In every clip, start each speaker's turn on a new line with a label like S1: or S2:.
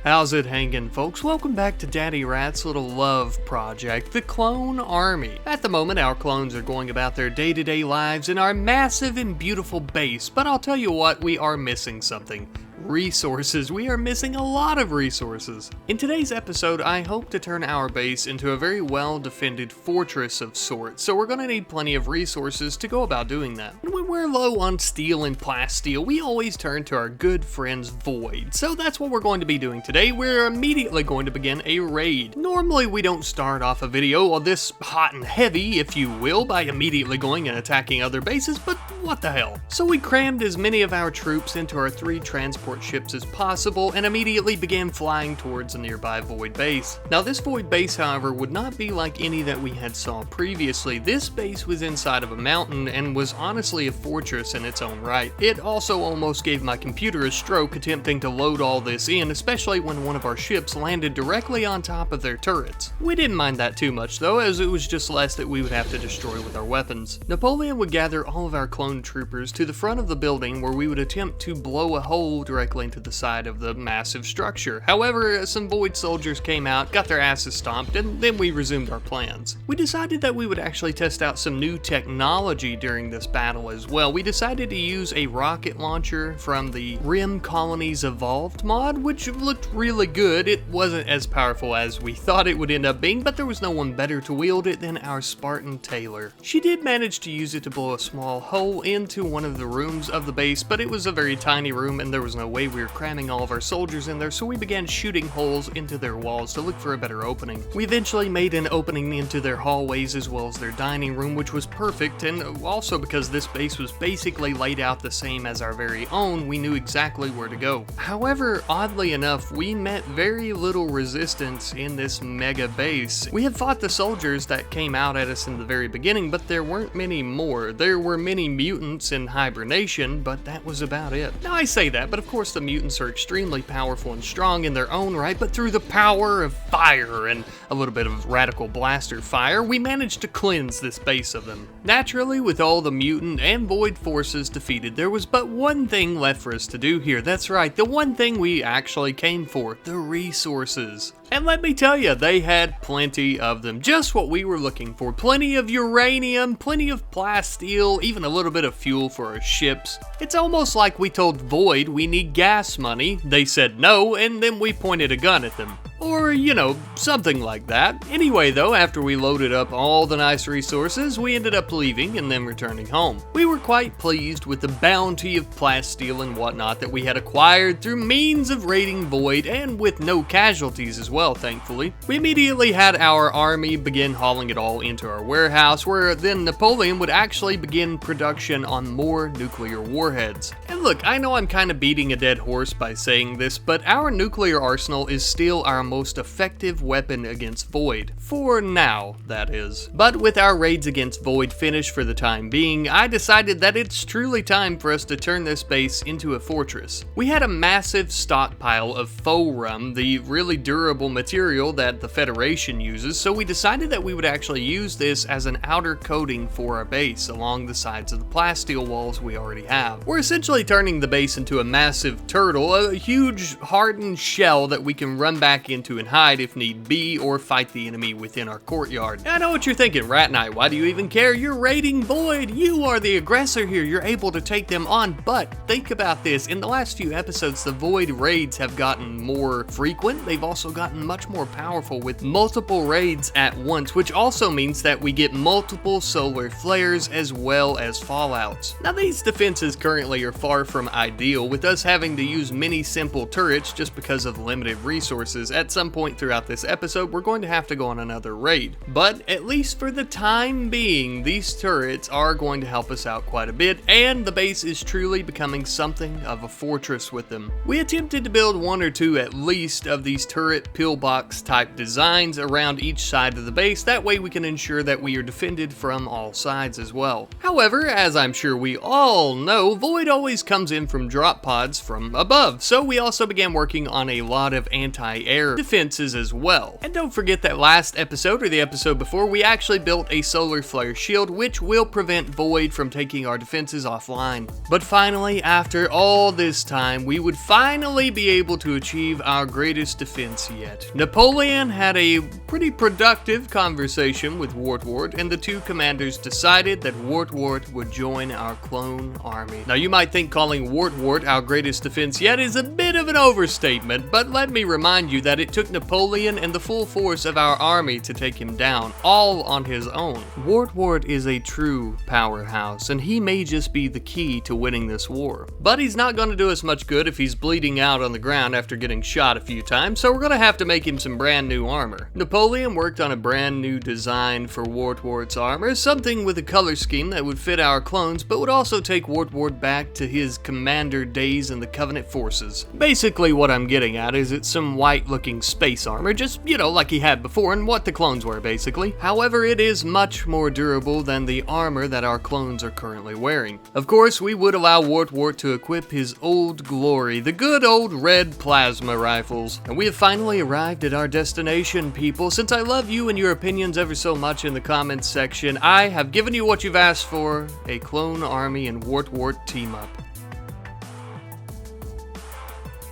S1: How's it hanging, folks? Welcome back to Daddy Rat's little love project, the Clone Army. At the moment, our clones are going about their day-to-day lives in our massive and beautiful base, but I'll tell you what, we are missing something. Resources. We are missing a lot of resources. In today's episode, I hope to turn our base into a very well-defended fortress of sorts, so we're going to need plenty of resources to go about doing that. And when we're low on steel and plasteel, we always turn to our good friends Void. So that's what we're going to be doing today. We're immediately going to begin a raid. Normally, we don't start off a video this hot and heavy, if you will, by immediately going and attacking other bases, but what the hell. So we crammed as many of our troops into our 3 transport ships as possible and immediately began flying towards a nearby Void base. Now this Void base, however, would not be like any that we had saw previously. This base was inside of a mountain and was honestly a fortress in its own right. It also almost gave my computer a stroke attempting to load all this in, especially when one of our ships landed directly on top of their turrets. We didn't mind that too much though, as it was just less that we would have to destroy with our weapons. Napoleon would gather all of our clone troopers to the front of the building where we would attempt to blow a hole directly into the side of the massive structure. However, some Void soldiers came out, got their asses stomped, and then we resumed our plans. We decided that we would actually test out some new technology during this battle as well. We decided to use a rocket launcher from the Rim Colonies Evolved mod, which looked really good. It wasn't as powerful as we thought it would end up being, but there was no one better to wield it than our Spartan Taylor. She did manage to use it to blow a small hole into one of the rooms of the base, but it was a very tiny room and there was no way we were cramming all of our soldiers in there, so we began shooting holes into their walls to look for a better opening. We eventually made an opening into their hallways as well as their dining room, which was perfect, and also because this base was basically laid out the same as our very own, we knew exactly where to go. However, oddly enough, we met very little resistance in this mega base. We had fought the soldiers that came out at us in the very beginning, but there weren't many more. There were many mutants in hibernation, but that was about it. Now I say that, but of course the mutants are extremely powerful and strong in their own right, but through the power of fire and a little bit of radical blaster fire, we managed to cleanse this base of them. Naturally, with all the mutant and Void forces defeated, there was but one thing left for us to do here. That's right, the one thing we actually came for, the resources. And let me tell you, they had plenty of them. Just what we were looking for. Plenty of uranium, plenty of plasteel, even a little bit of fuel for our ships. It's almost like we told Void we need gas money. They said no, and then we pointed a gun at them. Or, you know, something like that. Anyway though, after we loaded up all the nice resources, we ended up leaving and then returning home. We were quite pleased with the bounty of plasteel and whatnot that we had acquired through means of raiding Void, and with no casualties as well, thankfully. We immediately had our army begin hauling it all into our warehouse, where then Napoleon would actually begin production on more nuclear warheads. And look, I know I'm kind of beating a dead horse by saying this, but our nuclear arsenal is still our most effective weapon against Void. For now, that is. But with our raids against Void finished for the time being, I decided that it's truly time for us to turn this base into a fortress. We had a massive stockpile of faux rum, the really durable material that the Federation uses, so we decided that we would actually use this as an outer coating for our base along the sides of the plasteel walls we already have. We're essentially turning the base into a massive turtle, a huge hardened shell that we can run back into and hide if need be, or fight the enemy within our courtyard. I know what you're thinking, Rat Knight, why do you even care? You're raiding Void, you are the aggressor here, you're able to take them on. But think about this, in the last few episodes the Void raids have gotten more frequent, they've also gotten much more powerful with multiple raids at once, which also means that we get multiple solar flares as well as fallouts. Now these defenses currently are far from ideal, with us having to use many simple turrets just because of limited resources. At some point throughout this episode, we're going to have to go on another raid. But at least for the time being, these turrets are going to help us out quite a bit, and the base is truly becoming something of a fortress with them. We attempted to build 1 or 2 at least of these turret pillbox type designs around each side of the base. That way we can ensure that we are defended from all sides as well. However, as I'm sure we all know, Void always comes in from drop pods from above, so we also began working on a lot of anti-air defenses as well. And don't forget that last episode, or the episode before, we actually built a solar flare shield, which will prevent Void from taking our defenses offline. But finally, after all this time, we would finally be able to achieve our greatest defense yet. Napoleon had a pretty productive conversation with Wartwort, and the two commanders decided that Wartwort would join our clone army. Now you might think calling Wartwort our greatest defense yet is a bit of an overstatement, but let me remind you that it took Napoleon and the full force of our army to take him down, all on his own. Wartwort is a true powerhouse, and he may just be the key to winning this war. But he's not going to do us much good if he's bleeding out on the ground after getting shot a few times, so we're going to have to make him some brand new armor. Napoleon worked on a brand new design for Wartwort's armor, something with a color scheme that would fit our clones, but would also take Wartwort back to his commander days in the Covenant forces. Basically what I'm getting at is it's some white looking space armor, just, you know, like he had before and what the clones were basically. However, it is much more durable than the armor that our clones are currently wearing. Of course, we would allow Wartwort to equip his old glory, the good old red plasma rifles. And we have finally arrived at our destination, people. Since I love you and your opinions ever so much in the comments section, I have given you what you've asked for, a clone army and Wartwort team up.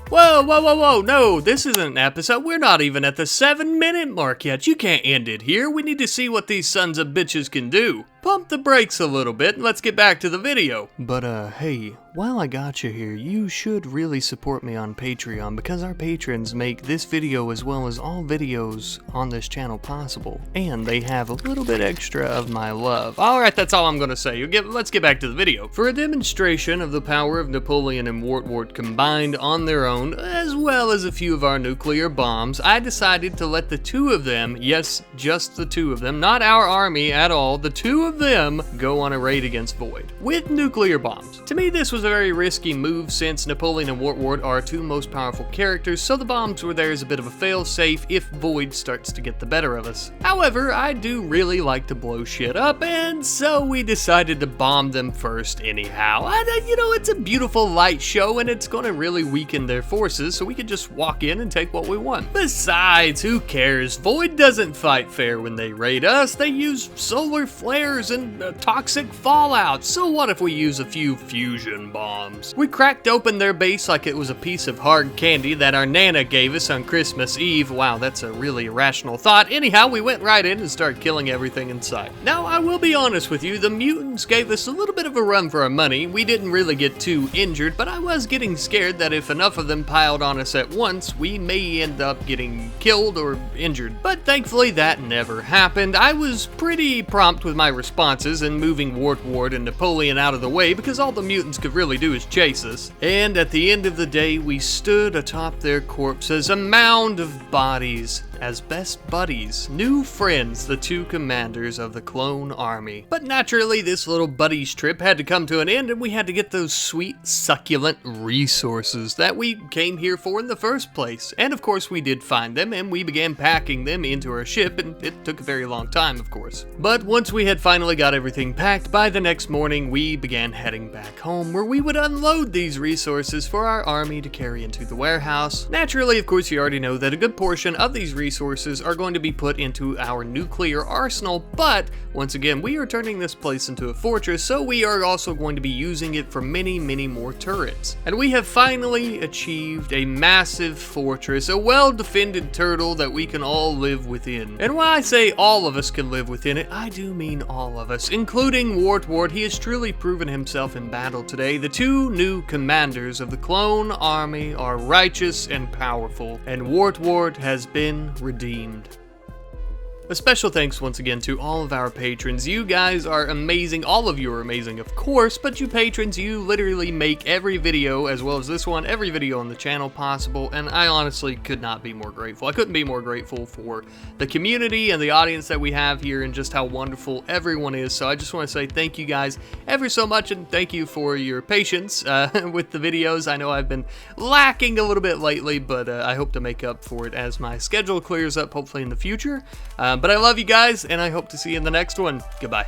S1: Whoa, whoa, whoa, whoa, no, this isn't an episode. We're not even at the 7-minute mark yet. You can't end it here. We need to see what these sons of bitches can do. Pump the brakes a little bit and let's get back to the video. But hey, while I got you here, you should really support me on Patreon because our patrons make this video as well as all videos on this channel possible. And they have a little bit extra of my love. Alright, that's all I'm gonna say. Let's get back to the video. For a demonstration of the power of Napoleon and Wartwort combined on their own, as well as a few of our nuclear bombs, I decided to let the two of them, yes, just the two of them, not our army at all, the two of them go on a raid against Void with nuclear bombs. To me, this was a very risky move since Napoleon and Wartwort are our two most powerful characters, so the bombs were there as a bit of a fail-safe if Void starts to get the better of us. However, I do really like to blow shit up, and so we decided to bomb them first anyhow. You know, it's a beautiful light show, and it's gonna really weaken their forces, so we could just walk in and take what we want. Besides, who cares? Void doesn't fight fair when they raid us. They use solar flares and toxic fallout, so what if we use a few fusion bombs? We cracked open their base like it was a piece of hard candy that our Nana gave us on Christmas Eve. Wow, that's a really irrational thought. Anyhow, we went right in and started killing everything in sight. Now, I will be honest with you, the mutants gave us a little bit of a run for our money. We didn't really get too injured, but I was getting scared that if enough of them piled on us at once, we may end up getting killed or injured. But thankfully, that never happened. I was pretty prompt with my responses and moving Wartwort and Napoleon out of the way because all the mutants could really do is chase us. And at the end of the day, we stood atop their corpses, a mound of bodies, as best buddies, new friends, the two commanders of the clone army. But naturally, this little buddies trip had to come to an end, and we had to get those sweet, succulent resources that we came here for in the first place. And of course, we did find them, and we began packing them into our ship, and it took a very long time, of course. But once we had finally got everything packed, by the next morning, we began heading back home, where we would unload these resources for our army to carry into the warehouse. Naturally, of course, you already know that a good portion of these resources are going to be put into our nuclear arsenal, but once again, we are turning this place into a fortress, so we are also going to be using it for many, many more turrets. And we have finally achieved a massive fortress, a well-defended turtle that we can all live within. And when I say all of us can live within it, I do mean all of us, including Wartwort. He has truly proven himself in battle today. The two new commanders of the clone army are righteous and powerful, and Wartwort has been redeemed. A special thanks once again to all of our patrons. You guys are amazing. All of you are amazing, of course, but you patrons, you literally make every video, as well as this one, every video on the channel possible, and I honestly could not be more grateful. I couldn't be more grateful for the community and the audience that we have here and just how wonderful everyone is. So I just want to say thank you guys ever so much, and thank you for your patience with the videos. I know I've been lacking a little bit lately, but I hope to make up for it as my schedule clears up, hopefully in the future. But I love you guys, and I hope to see you in the next one. Goodbye.